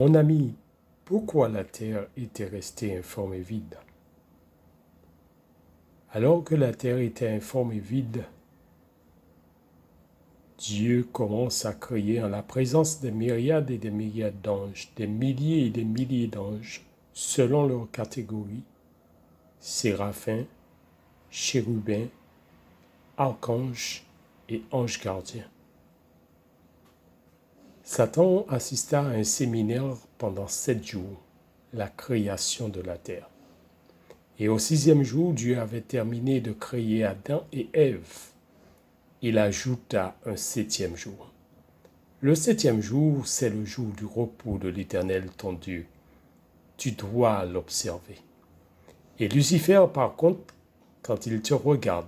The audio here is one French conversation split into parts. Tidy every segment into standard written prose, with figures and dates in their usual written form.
Mon ami, pourquoi la terre était restée informe et vide? Alors que la terre était informe et vide, Dieu commence à créer en la présence des myriades et des myriades d'anges, des milliers et des milliers d'anges, selon leurs catégories, séraphins, chérubins, archanges et anges gardiens. Satan assista à un séminaire pendant 7 jours, la création de la terre. Et au 6e jour, Dieu avait terminé de créer Adam et Ève. Il ajouta un 7e jour. Le 7e jour, c'est le jour du repos de l'Éternel ton Dieu. Tu dois l'observer. Et Lucifer, par contre, quand il te regarde,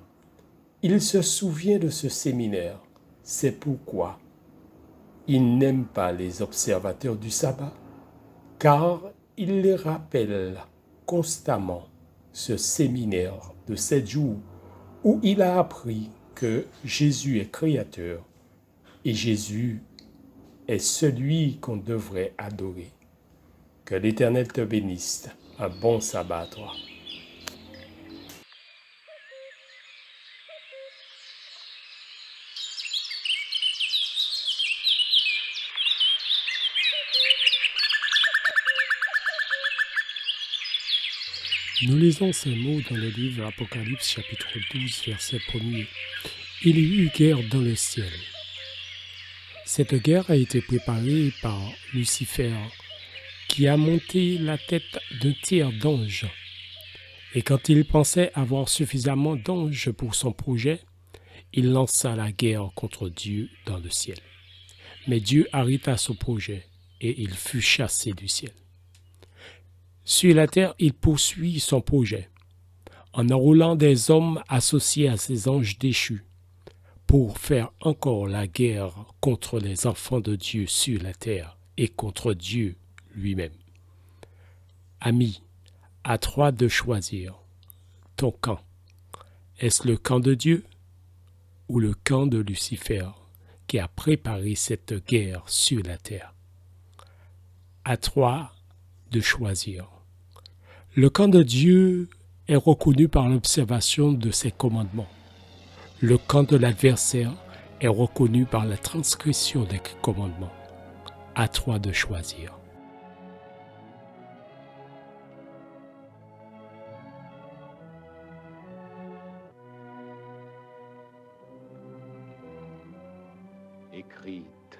il se souvient de ce séminaire. C'est pourquoi il n'aime pas les observateurs du sabbat, car il les rappelle constamment ce séminaire de 7 jours où il a appris que Jésus est créateur et Jésus est celui qu'on devrait adorer. Que l'Éternel te bénisse. Un bon sabbat à toi. Nous lisons ces mots dans le livre Apocalypse chapitre 12 verset 1er. Il y eut guerre dans le ciel. Cette guerre a été préparée par Lucifer, qui a monté la tête d'un tiers d'anges. Et quand il pensait avoir suffisamment d'anges pour son projet, il lança la guerre contre Dieu dans le ciel. Mais Dieu arrêta son projet et il fut chassé du ciel. Sur la terre, il poursuit son projet en enrôlant des hommes associés à ces anges déchus pour faire encore la guerre contre les enfants de Dieu sur la terre et contre Dieu lui-même. Ami, à toi de choisir ton camp. Est-ce le camp de Dieu ou le camp de Lucifer qui a préparé cette guerre sur la terre? À toi de choisir. Le camp de Dieu est reconnu par l'observation de ses commandements. Le camp de l'adversaire est reconnu par la transgression des commandements. À toi de choisir. Écrite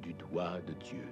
du doigt de Dieu.